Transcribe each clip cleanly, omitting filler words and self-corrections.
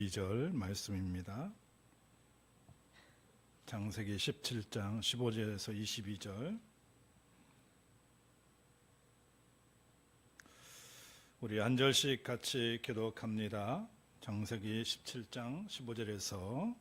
2절 말씀입니다. 창세기 17장 15절에서 22절. 우리 한 절씩 같이 교독합니다. 창세기 17장 15절에서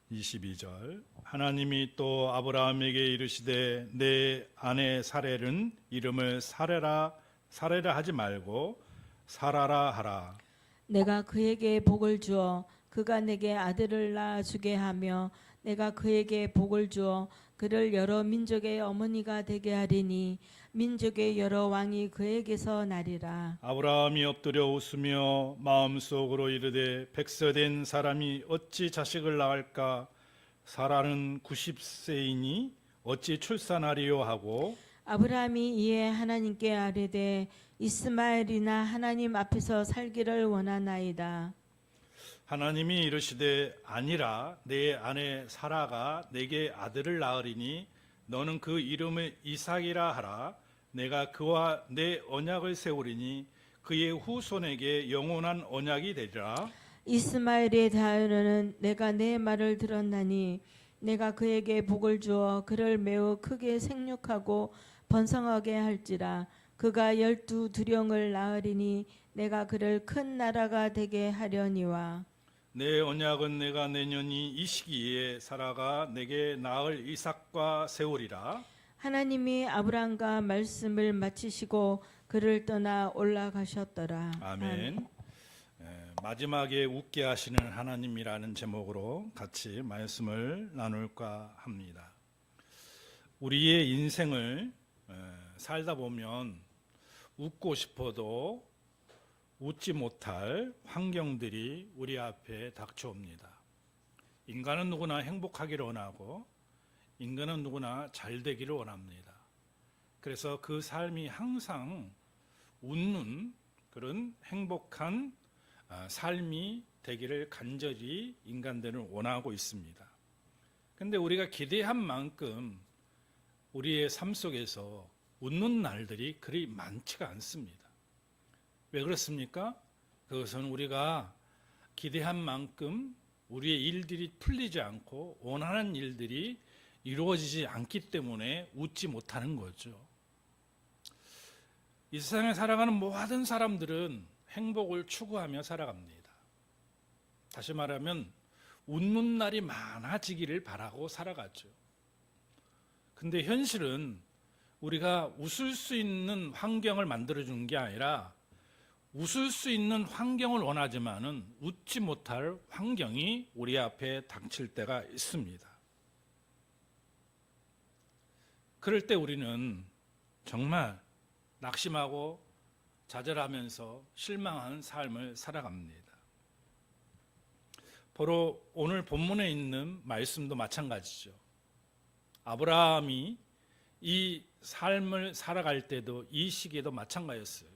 22절. 하나님이 또 아브라함에게 이르시되 내 아내 사레는 이름을 사레라 하지 말고 사라라 하라. 내가 그에게 복을 주어 그가 내게 아들을 낳아주게 하며 내가 그에게 복을 주어 그를 여러 민족의 어머니가 되게 하리니 민족의 여러 왕이 그에게서 나리라. 아브라함이 엎드려 웃으며 마음속으로 이르되 백세된 사람이 어찌 자식을 낳을까? 사라는 90세이니 어찌 출산하리요 하고 아브라함이 이에 하나님께 아뢰되 이스마엘이나 하나님 앞에서 살기를 원하나이다. 하나님이 이르시되 아니라 내 아내 사라가 내게 아들을 낳으리니 너는 그 이름을 이삭이라 하라. 내가 그와 내 언약을 세우리니 그의 후손에게 영원한 언약이 되리라. 이스마엘에 대하여는 내가 내 말을 들었나니 내가 그에게 복을 주어 그를 매우 크게 생육하고 번성하게 할지라. 그가 12두령을 낳으리니 내가 그를 큰 나라가 되게 하려니와. 내 언약은 내가 내년이 이 시기에 사라가 내게 낳을 이삭과 세우리라. 하나님이 아브람과 말씀을 마치시고 그를 떠나 올라가셨더라. 아멘. 마지막에 웃게 하시는 하나님이라는 제목으로 같이 말씀을 나눌까 합니다. 우리의 인생을 살다 보면 웃고 싶어도 웃지 못할 환경들이 우리 앞에 닥쳐옵니다. 인간은 누구나 행복하기를 원하고 인간은 누구나 잘 되기를 원합니다. 그래서 그 삶이 항상 웃는 그런 행복한 삶이 되기를 간절히 인간들은 원하고 있습니다. 그런데 우리가 기대한 만큼 우리의 삶 속에서 웃는 날들이 그리 많지가 않습니다. 왜 그렇습니까? 그것은 우리가 기대한 만큼 우리의 일들이 풀리지 않고 원하는 일들이 이루어지지 않기 때문에 웃지 못하는 거죠. 이 세상에 살아가는 모든 사람들은 행복을 추구하며 살아갑니다. 다시 말하면 웃는 날이 많아지기를 바라고 살아가죠. 근데 현실은 우리가 웃을 수 있는 환경을 만들어주는 게 아니라 웃을 수 있는 환경을 원하지만은 웃지 못할 환경이 우리 앞에 닥칠 때가 있습니다. 그럴 때 우리는 정말 낙심하고 좌절하면서 실망한 삶을 살아갑니다. 바로 오늘 본문에 있는 말씀도 마찬가지죠. 아브라함이 이 삶을 살아갈 때도 이 시기에도 마찬가지였어요.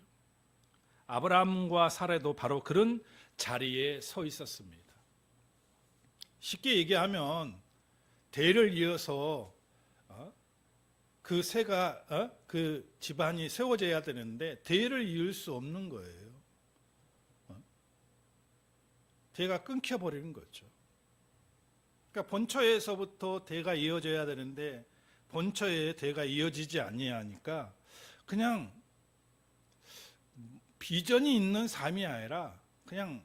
아브라함과 사라도 바로 그런 자리에 서 있었습니다. 쉽게 얘기하면 대를 이어서 그 그 집안이 세워져야 되는데 대를 이을 수 없는 거예요. 대가 끊겨버리는 거죠. 그러니까 본처에서부터 대가 이어져야 되는데 본처에 대가 이어지지 아니하니까 그냥 비전이 있는 삶이 아니라 그냥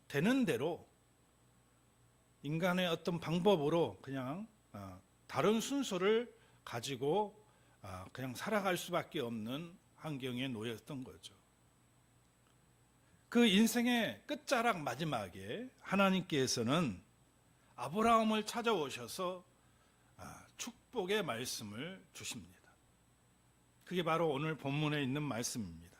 되는 대로 인간의 어떤 방법으로 그냥 다른 순서를 가지고 그냥 살아갈 수밖에 없는 환경에 놓였던 거죠. 그 인생의 끝자락 마지막에 하나님께서는 아브라함을 찾아오셔서 축복의 말씀을 주십니다. 그게 바로 오늘 본문에 있는 말씀입니다.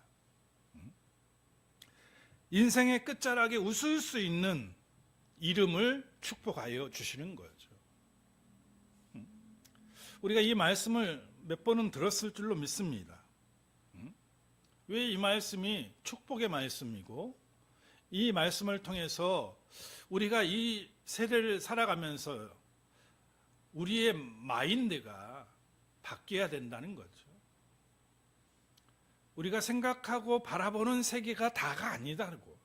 인생의 끝자락에 웃을 수 있는 이름을 축복하여 주시는 거죠. 우리가 이 말씀을 몇 번은 들었을 줄로 믿습니다. 왜 이 말씀이 축복의 말씀이고 이 말씀을 통해서 우리가 이 세대를 살아가면서 우리의 마인드가 바뀌어야 된다는 거죠. 우리가 생각하고 바라보는 세계가 다가 아니다고.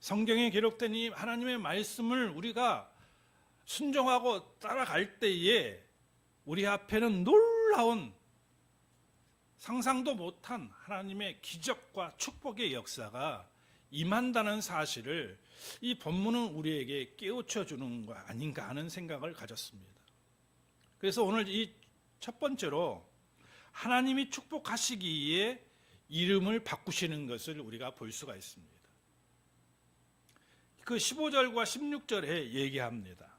성경에 기록된 이 하나님의 말씀을 우리가 순종하고 따라갈 때에 우리 앞에는 놀라운 상상도 못한 하나님의 기적과 축복의 역사가 임한다는 사실을 이 본문은 우리에게 깨우쳐 주는 거 아닌가 하는 생각을 가졌습니다. 그래서 오늘 이 첫 번째로 하나님이 축복하시기에 이름을 바꾸시는 것을 우리가 볼 수가 있습니다. 그 15절과 16절에 얘기합니다.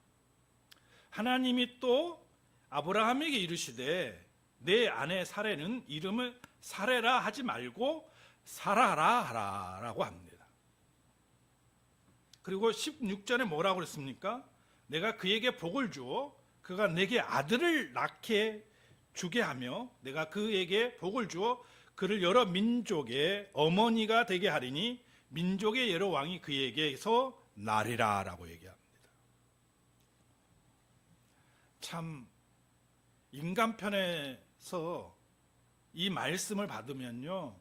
하나님이 또 아브라함에게 이르시되 내 아내 사레는 이름을 사레라 하지 말고 사라라 하라 라고 합니다. 그리고 16절에 뭐라고 그랬습니까? 내가 그에게 복을 주어 그가 내게 아들을 낳게 주게 하며 내가 그에게 복을 주어 그를 여러 민족의 어머니가 되게 하리니 민족의 여러 왕이 그에게서 나리라 라고 얘기합니다. 참 인간 편에서 이 말씀을 받으면요,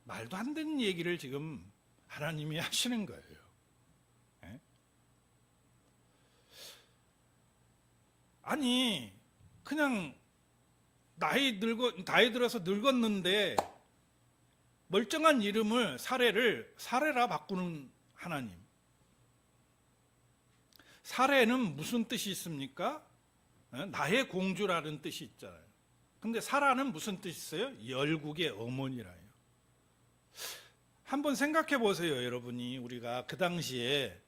말도 안 되는 얘기를 지금 하나님이 하시는 거예요. 아니 그냥 나이 들어서 늙었는데 멀쩡한 이름을 사레라 바꾸는 하나님. 사레는 무슨 뜻이 있습니까? 나의 공주라는 뜻이 있잖아요. 근데 사라는 무슨 뜻이 있어요? 열국의 어머니라요. 한번 생각해 보세요, 여러분이. 우리가 그 당시에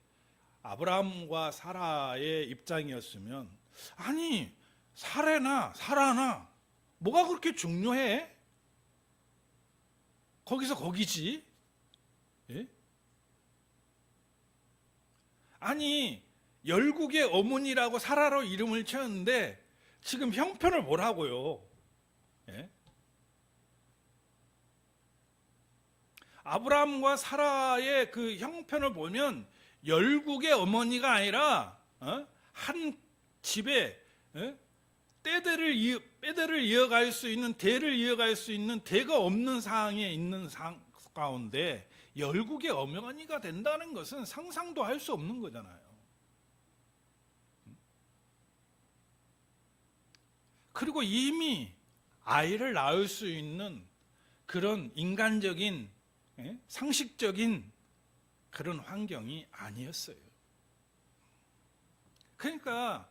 아브라함과 사라의 입장이었으면, 아니 사레나 사라나 뭐가 그렇게 중요해? 거기서 거기지. 예? 아니 열국의 어머니라고 사라로 이름을 지었는데 지금 형편을 보라고요. 예? 아브라함과 사라의 그 형편을 보면 열국의 어머니가 아니라 한 집에 때들을 이어갈 수 있는, 대를 이어갈 수 있는 대가 없는 상황에 있는 가운데 열국의 어머니가 된다는 것은 상상도 할 수 없는 거잖아요. 그리고 이미 아이를 낳을 수 있는 그런 인간적인, 상식적인 그런 환경이 아니었어요. 그러니까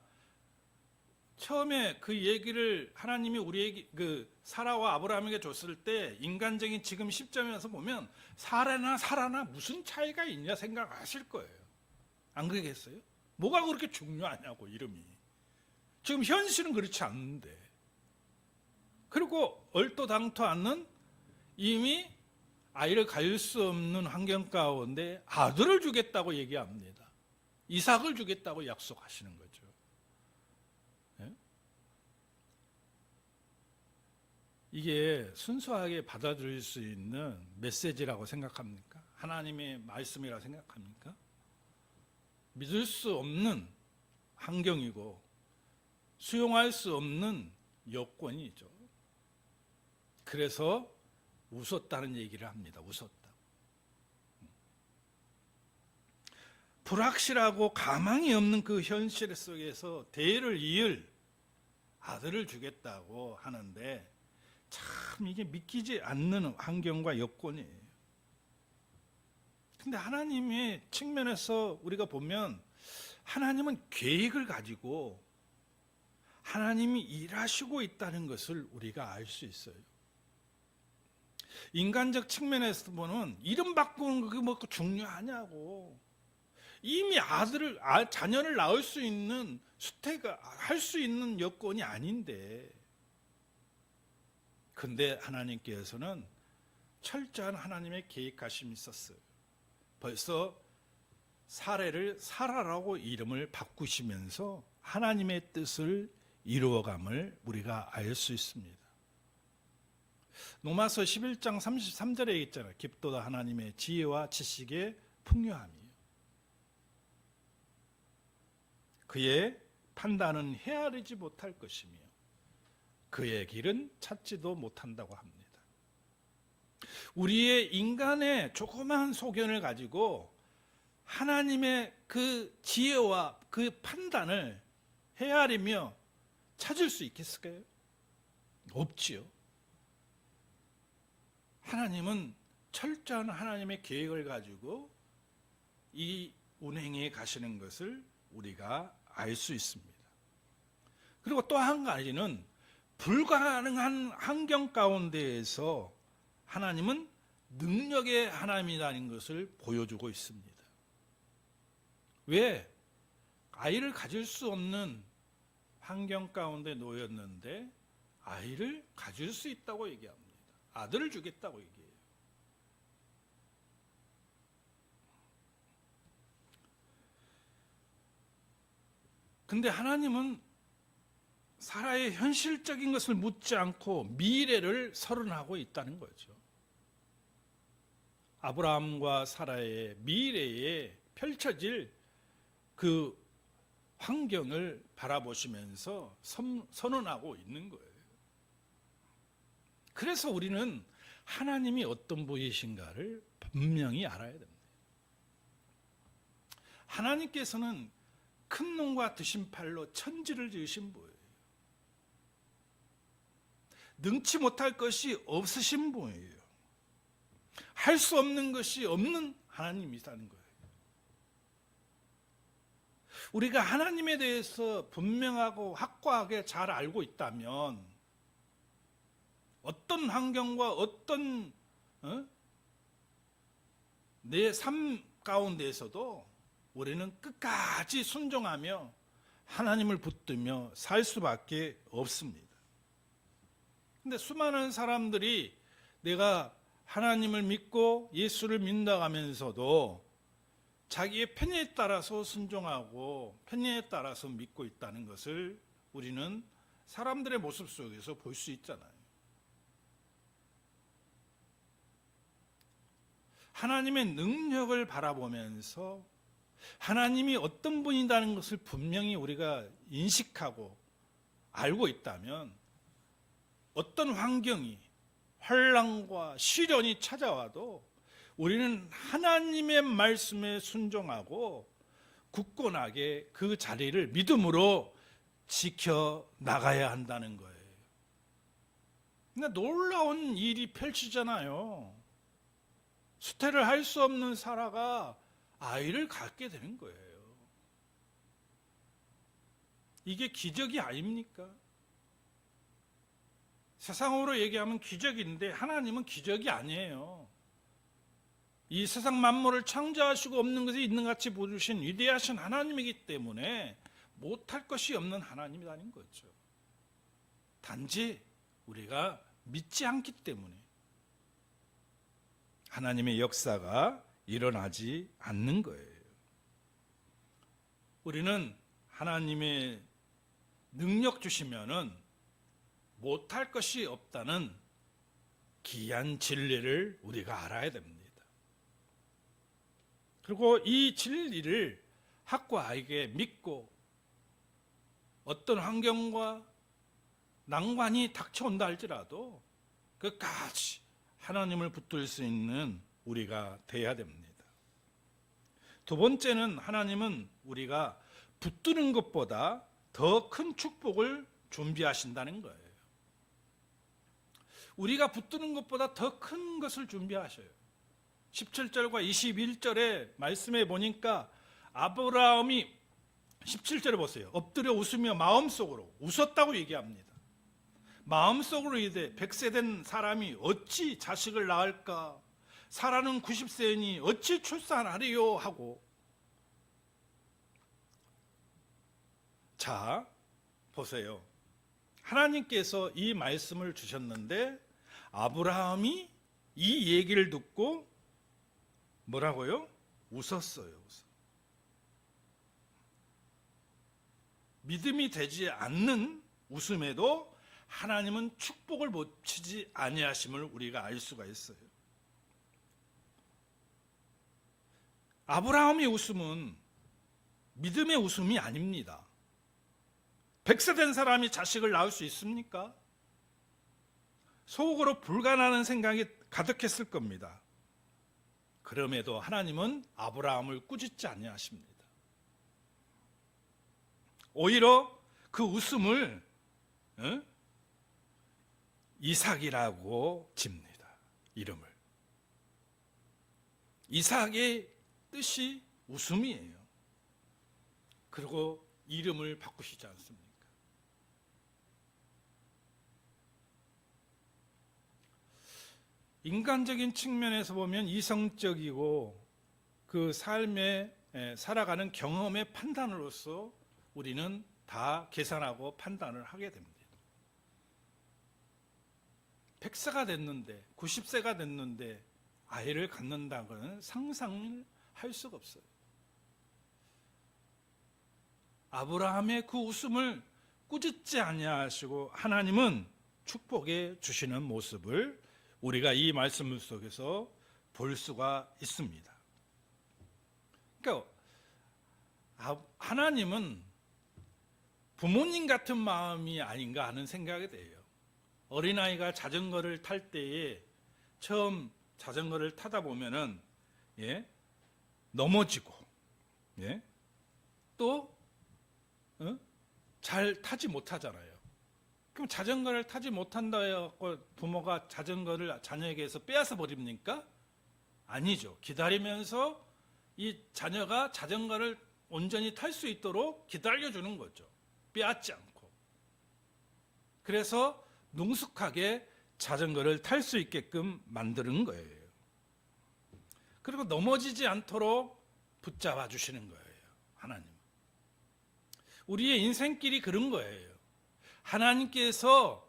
처음에 그 얘기를 하나님이 우리에게, 그 사라와 아브라함에게 줬을 때 인간적인 지금 시점에서 보면 사라나 사라나 무슨 차이가 있냐 생각하실 거예요. 안 그러겠어요? 뭐가 그렇게 중요하냐고, 이름이. 지금 현실은 그렇지 않는데. 그리고 얼토당토 않는, 이미 아이를 가질 수 없는 환경 가운데 아들을 주겠다고 얘기합니다. 이삭을 주겠다고 약속하시는 거죠. 이게 순수하게 받아들일 수 있는 메시지라고 생각합니까? 하나님의 말씀이라고 생각합니까? 믿을 수 없는 환경이고 수용할 수 없는 여건이죠. 그래서 웃었다는 얘기를 합니다. 웃었다. 불확실하고 가망이 없는 그 현실 속에서 대를 이을 아들을 주겠다고 하는데 참 이게 믿기지 않는 환경과 여건이에요. 근데 하나님의 측면에서 우리가 보면 하나님은 계획을 가지고 하나님이 일하시고 있다는 것을 우리가 알 수 있어요. 인간적 측면에서 보면 이름 바꾸는 그게 뭐 중요하냐고. 이미 자녀를 낳을 수 있는 수태가 할 수 있는 여건이 아닌데. 근데 하나님께서는 철저한 하나님의 계획하심이 있었어요. 벌써 사레를 사라라고 이름을 바꾸시면서 하나님의 뜻을 이루어감을 우리가 알 수 있습니다. 로마서 11장 33절에 있잖아요. 깊도다 하나님의 지혜와 지식의 풍요함이요. 그의 판단은 헤아리지 못할 것이며 그의 길은 찾지도 못한다고 합니다. 우리의 인간의 조그마한 소견을 가지고 하나님의 그 지혜와 그 판단을 헤아리며 찾을 수 있겠을까요? 없지요. 하나님은 철저한 하나님의 계획을 가지고 이 운행에 가시는 것을 우리가 알 수 있습니다. 그리고 또 한 가지는 불가능한 환경 가운데에서 하나님은 능력의 하나님이라는 것을 보여주고 있습니다. 왜? 아이를 가질 수 없는 환경 가운데 놓였는데 아이를 가질 수 있다고 얘기합니다. 아들을 주겠다고 얘기해요. 근데 하나님은 사라의 현실적인 것을 묻지 않고 미래를 설언하고 있다는 거죠. 아브라함과 사라의 미래에 펼쳐질 그 환경을 바라보시면서 선언하고 있는 거예요. 그래서 우리는 하나님이 어떤 분이신가를 분명히 알아야 됩니다. 하나님께서는 큰 놈과 드신 팔로 천지를 지으신 분이에요. 능치 못할 것이 없으신 분이에요. 할 수 없는 것이 없는 하나님이라는 거예요. 우리가 하나님에 대해서 분명하고 확고하게 잘 알고 있다면 어떤 환경과 어떤 내 삶 가운데에서도 우리는 끝까지 순종하며 하나님을 붙들며 살 수밖에 없습니다. 근데 수많은 사람들이 내가 하나님을 믿고 예수를 믿는다면서도 자기의 편의에 따라서 순종하고 편의에 따라서 믿고 있다는 것을 우리는 사람들의 모습 속에서 볼 수 있잖아요. 하나님의 능력을 바라보면서 하나님이 어떤 분이라는 것을 분명히 우리가 인식하고 알고 있다면 어떤 환경이 환난과 시련이 찾아와도 우리는 하나님의 말씀에 순종하고 굳건하게 그 자리를 믿음으로 지켜나가야 한다는 거예요. 근데 놀라운 일이 펼치잖아요. 수태를 할 수 없는 사라가 아이를 갖게 되는 거예요. 이게 기적이 아닙니까? 세상으로 얘기하면 기적인데 하나님은 기적이 아니에요. 이 세상 만물을 창조하시고 없는 것이 있는 같이 보여주신 위대하신 하나님이기 때문에 못할 것이 없는 하나님이라는 거죠. 단지 우리가 믿지 않기 때문에 하나님의 역사가 일어나지 않는 거예요. 우리는 하나님의 능력 주시면은 못할 것이 없다는 귀한 진리를 우리가 알아야 됩니다. 그리고 이 진리를 확고하게 믿고 어떤 환경과 난관이 닥쳐온다 할지라도 끝까지 하나님을 붙들 수 있는 우리가 돼야 됩니다. 두 번째는 하나님은 우리가 붙드는 것보다 더 큰 축복을 준비하신다는 거예요. 우리가 붙드는 것보다 더 큰 것을 준비하셔요. 17절과 21절의 말씀에 보니까 아브라함이 17절에 보세요. 엎드려 웃으며 마음속으로 웃었다고 얘기합니다. 마음속으로 이르되 100세 된 사람이 어찌 자식을 낳을까? 사라는 90세니 어찌 출산하리요? 하고. 자, 보세요. 하나님께서 이 말씀을 주셨는데 아브라함이 이 얘기를 듣고 뭐라고요? 웃었어요. 믿음이 되지 않는 웃음에도 하나님은 축복을 못 치지 아니하심을 우리가 알 수가 있어요. 아브라함의 웃음은 믿음의 웃음이 아닙니다. 100세 된 사람이 자식을 낳을 수 있습니까? 속으로 불가능한 생각이 가득했을 겁니다. 그럼에도 하나님은 아브라함을 꾸짖지 아니하십니다. 오히려 그 웃음을 이삭이라고 집니다. 이름을. 이삭의 뜻이 웃음이에요. 그리고 이름을 바꾸시지 않습니까? 인간적인 측면에서 보면 이성적이고 그 삶에 살아가는 경험의 판단으로서 우리는 다 계산하고 판단을 하게 됩니다. 100세가 됐는데 90세가 됐는데 아이를 갖는다고는 상상을 할 수가 없어요. 아브라함의 그 웃음을 꾸짖지 아니하시고 하나님은 축복해 주시는 모습을 우리가 이 말씀 속에서 볼 수가 있습니다. 그러니까 하나님은 부모님 같은 마음이 아닌가 하는 생각이 돼요. 어린아이가 자전거를 탈 때에 처음 자전거를 타다 보면은 넘어지고 또 잘 타지 못하잖아요. 그럼 자전거를 타지 못한다 해서 부모가 자전거를 자녀에게서 빼앗아 버립니까? 아니죠. 기다리면서 이 자녀가 자전거를 온전히 탈 수 있도록 기다려주는 거죠. 빼앗지 않고. 그래서 능숙하게 자전거를 탈 수 있게끔 만드는 거예요. 그리고 넘어지지 않도록 붙잡아 주시는 거예요. 하나님. 우리의 인생길이 그런 거예요. 하나님께서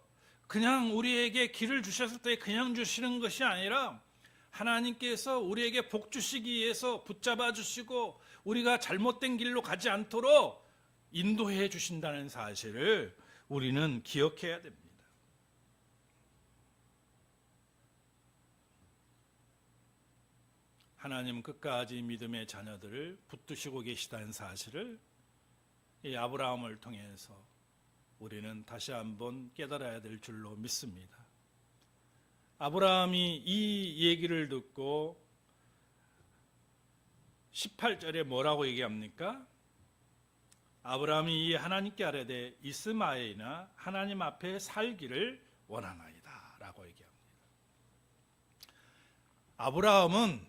그냥 우리에게 길을 주셨을 때 그냥 주시는 것이 아니라 하나님께서 우리에게 복 주시기 위해서 붙잡아 주시고 우리가 잘못된 길로 가지 않도록 인도해 주신다는 사실을 우리는 기억해야 됩니다. 하나님은 끝까지 믿음의 자녀들을 붙드시고 계시다는 사실을 이 아브라함을 통해서 우리는 다시 한번 깨달아야 될 줄로 믿습니다. 아브라함이 이 얘기를 듣고 18절에 뭐라고 얘기합니까? 아브라함이 이 하나님께 아뢰되 이스마엘이나 하나님 앞에 살기를 원하나이다 라고 얘기합니다. 아브라함은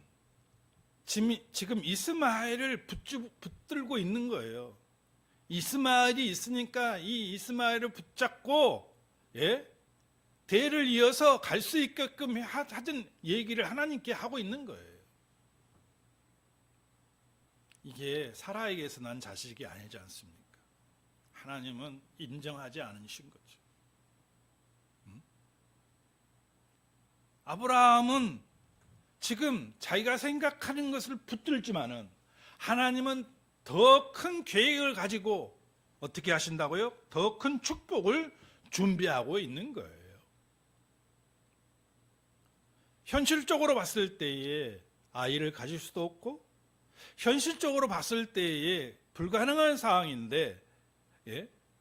지금 이스마엘을 붙들고 있는 거예요. 이스마엘이 있으니까 이 이스마엘을 붙잡고 대를 이어서 갈 수 있게끔 하던 얘기를 하나님께 하고 있는 거예요. 이게 사라에게서 난 자식이 아니지 않습니까? 하나님은 인정하지 않으신 거죠. 아브라함은 지금 자기가 생각하는 것을 붙들지만은 하나님은 더 큰 계획을 가지고 어떻게 하신다고요? 더 큰 축복을 준비하고 있는 거예요. 현실적으로 봤을 때에 아이를 가질 수도 없고 현실적으로 봤을 때에 불가능한 상황인데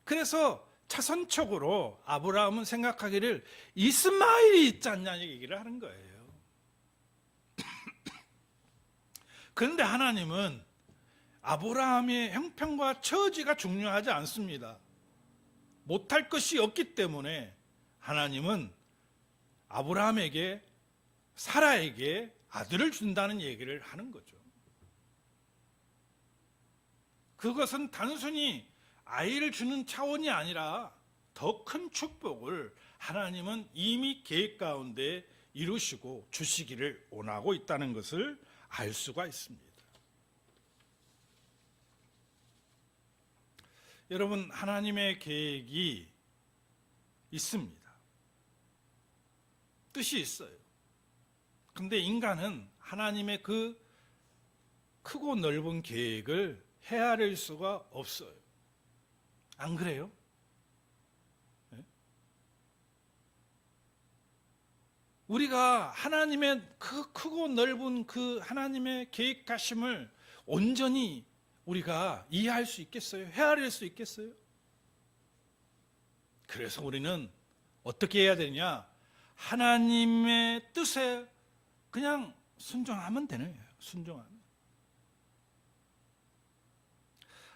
그래서 차선책으로 아브라함은 생각하기를 이스마엘이 있지 않냐는 얘기를 하는 거예요. 그런데 하나님은 아브라함의 형편과 처지가 중요하지 않습니다. 못할 것이 없기 때문에 하나님은 아브라함에게 사라에게 아들을 준다는 얘기를 하는 거죠. 그것은 단순히 아이를 주는 차원이 아니라 더 큰 축복을 하나님은 이미 계획 가운데 이루시고 주시기를 원하고 있다는 것을 알 수가 있습니다. 여러분, 하나님의 계획이 있습니다. 뜻이 있어요. 근데 인간은 하나님의 그 크고 넓은 계획을 헤아릴 수가 없어요. 안 그래요? 우리가 하나님의 그 크고 넓은 그 하나님의 계획하심을 온전히 우리가 이해할 수 있겠어요? 헤아릴 수 있겠어요? 그래서 우리는 어떻게 해야 되냐? 하나님의 뜻에 그냥 순종하면 되는 거예요. 순종하면.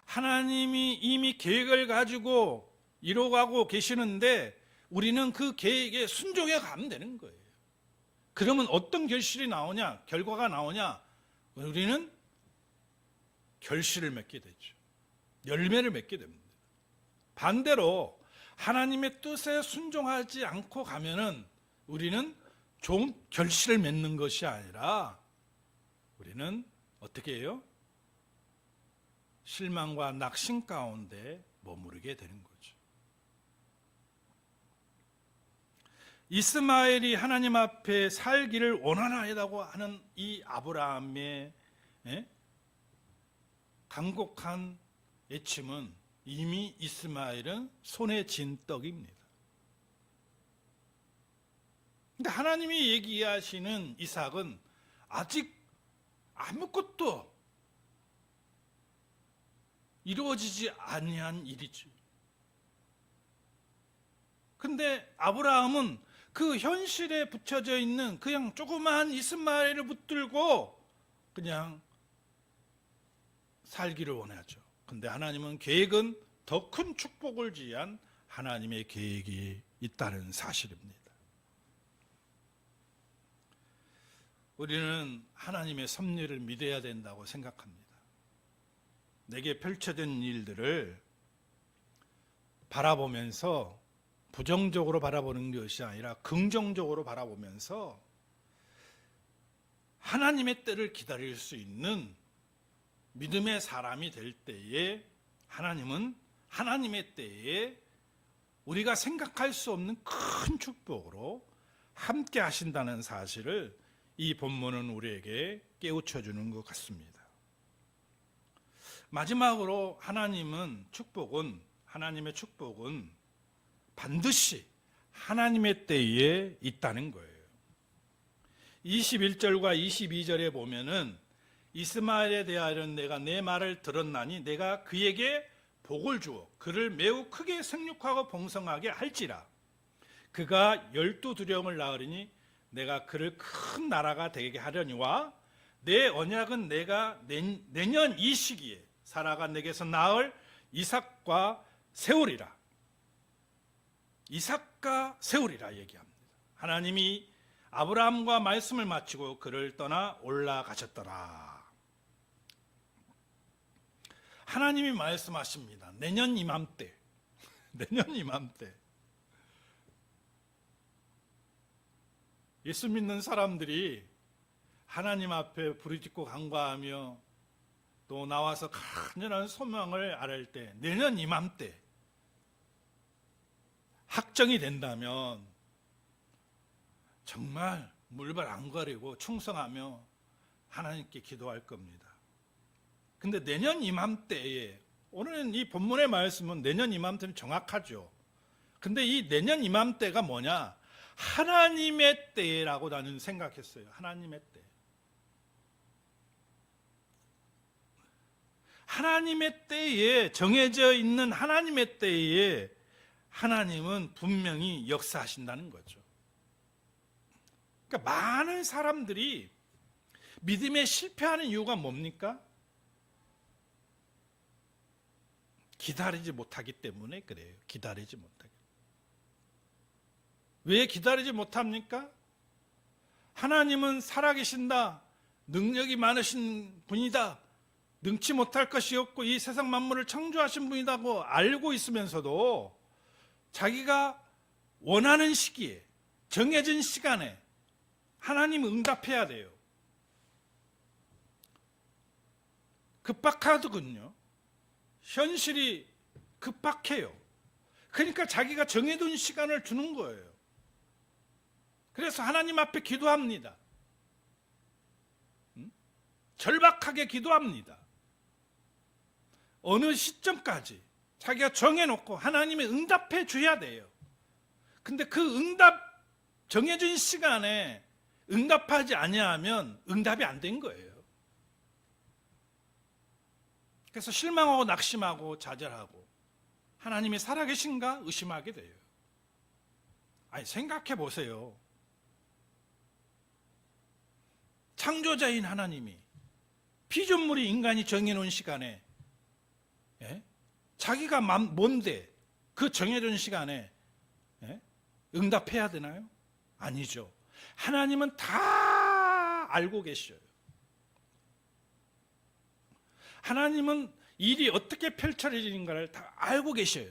하나님이 이미 계획을 가지고 이뤄가고 계시는데 우리는 그 계획에 순종해 가면 되는 거예요. 그러면 어떤 결실이 나오냐? 결과가 나오냐? 우리는 결실을 맺게 되죠. 열매를 맺게 됩니다. 반대로 하나님의 뜻에 순종하지 않고 가면은 우리는 좋은 결실을 맺는 것이 아니라 우리는 어떻게 해요? 실망과 낙심 가운데 머무르게 되는 거죠. 이스마엘이 하나님 앞에 살기를 원하나이다고 하는 이 아브라함의 간곡한 애침은 이미 이스마엘은 손에 쥔 떡입니다. 근데 하나님이 얘기하시는 이삭은 아직 아무것도 이루어지지 아니한 일이죠. 근데 아브라함은 그 현실에 붙여져 있는 그냥 조그마한 이스마엘을 붙들고 그냥 살기를 원하죠. 근데 하나님은 계획은 더 큰 축복을 위한 하나님의 계획이 있다는 사실입니다. 우리는 하나님의 섭리를 믿어야 된다고 생각합니다. 내게 펼쳐진 일들을 바라보면서 부정적으로 바라보는 것이 아니라 긍정적으로 바라보면서 하나님의 때를 기다릴 수 있는 믿음의 사람이 될 때에 하나님은 하나님의 때에 우리가 생각할 수 없는 큰 축복으로 함께 하신다는 사실을 이 본문은 우리에게 깨우쳐 주는 것 같습니다. 마지막으로 하나님의 축복은 반드시 하나님의 때에 있다는 거예요. 21절과 22절에 보면은 이스마엘에 대하여는 내가 내 말을 들었나니 내가 그에게 복을 주어 그를 매우 크게 생육하고 봉성하게 할지라. 그가 12두령을 낳으리니 내가 그를 큰 나라가 되게 하려니와 내 언약은 내가 내년 이 시기에 사라가 내게서 낳을 이삭과 세우리라. 이삭과 세우리라 얘기합니다. 하나님이 아브라함과 말씀을 마치고 그를 떠나 올라가셨더라. 하나님이 말씀하십니다. 내년 이맘때 예수 믿는 사람들이 하나님 앞에 부르짖고 간구하며 또 나와서 간절한 소망을 아뢰을 때 내년 이맘때 확정이 된다면 정말 물발 안 가리고 충성하며 하나님께 기도할 겁니다. 근데 내년 이맘때에 오늘은 이 본문의 말씀은 내년 이맘때는 정확하죠. 근데 이 내년 이맘때가 뭐냐? 하나님의 때라고 나는 생각했어요. 하나님의 때. 하나님의 때에 정해져 있는 하나님의 때에 하나님은 분명히 역사하신다는 거죠. 그러니까 많은 사람들이 믿음에 실패하는 이유가 뭡니까? 기다리지 못하기 때문에 그래요. 기다리지 못하기. 왜 기다리지 못합니까? 하나님은 살아계신다. 능력이 많으신 분이다. 능치 못할 것이 없고 이 세상 만물을 창조하신 분이라고 알고 있으면서도 자기가 원하는 시기에 정해진 시간에 하나님 응답해야 돼요. 급박하더군요. 현실이 급박해요. 그러니까 자기가 정해둔 시간을 주는 거예요. 그래서 하나님 앞에 기도합니다. 절박하게 기도합니다. 어느 시점까지 자기가 정해놓고 하나님이 응답해 줘야 돼요. 근데 그 정해진 시간에 응답하지 아니하면 응답이 안 된 거예요. 그래서 실망하고 낙심하고 좌절하고 하나님이 살아계신가 의심하게 돼요. 아니 생각해 보세요. 창조자인 하나님이 피조물이 인간이 정해놓은 시간에 자기가 뭔데 그 정해진 시간에 응답해야 되나요? 아니죠. 하나님은 다 알고 계셔요. 하나님은 일이 어떻게 펼쳐지는가를 다 알고 계셔요.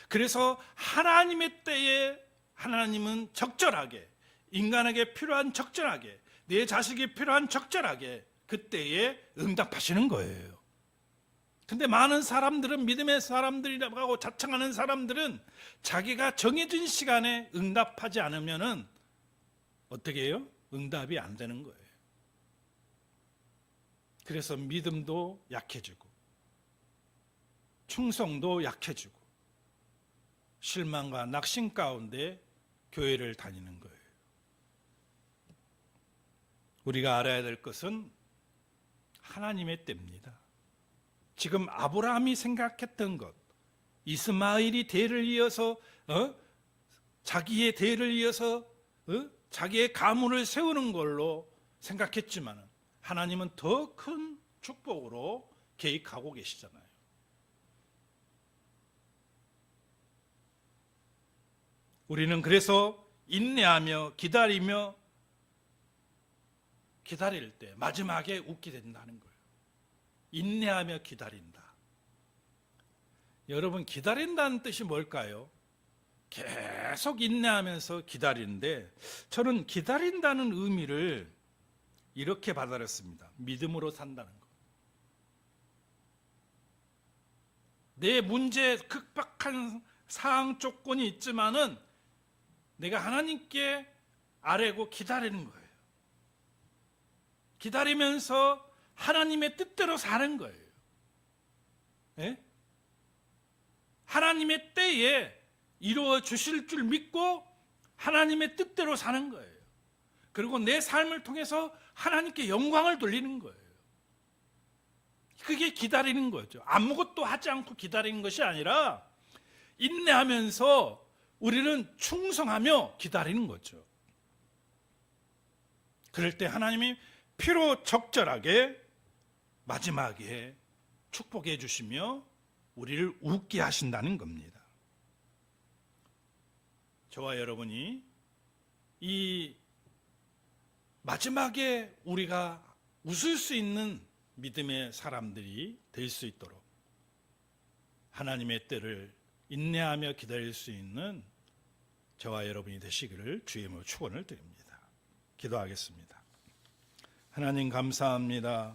그래서 하나님의 때에 하나님은 적절하게, 인간에게 필요한 적절하게, 내 자식이 필요한 적절하게 그때에 응답하시는 거예요. 근데 많은 사람들은, 믿음의 사람들이라고 하고 자청하는 사람들은 자기가 정해진 시간에 응답하지 않으면은 어떻게 해요? 응답이 안 되는 거예요. 그래서 믿음도 약해지고 충성도 약해지고 실망과 낙심 가운데 교회를 다니는 거예요. 우리가 알아야 될 것은 하나님의 때입니다. 지금 아브라함이 생각했던 것, 이스마엘이 대를 이어서 자기의 대를 이어서 자기의 가문을 세우는 걸로 생각했지만 하나님은 더 큰 축복으로 계획하고 계시잖아요. 우리는 그래서 인내하며 기다리며 기다릴 때 마지막에 웃게 된다는 거예요. 인내하며 기다린다. 여러분, 기다린다는 뜻이 뭘까요? 계속 인내하면서 기다리는데 저는 기다린다는 의미를 이렇게 받아들였습니다. 믿음으로 산다는 거. 내 문제 극박한 상황 조건이 있지만은 내가 하나님께 아뢰고 기다리는 거예요. 기다리면서 하나님의 뜻대로 사는 거예요. 예? 하나님의 때에 이루어 주실 줄 믿고 하나님의 뜻대로 사는 거예요. 그리고 내 삶을 통해서 하나님께 영광을 돌리는 거예요. 그게 기다리는 거죠. 아무것도 하지 않고 기다리는 것이 아니라 인내하면서 우리는 충성하며 기다리는 거죠. 그럴 때 하나님이 필요 적절하게 마지막에 축복해 주시며 우리를 웃게 하신다는 겁니다. 저와 여러분이 이 마지막에 우리가 웃을 수 있는 믿음의 사람들이 될 수 있도록 하나님의 때를 인내하며 기다릴 수 있는 저와 여러분이 되시기를 주의 이름으로 축원을 드립니다. 기도하겠습니다. 하나님 감사합니다.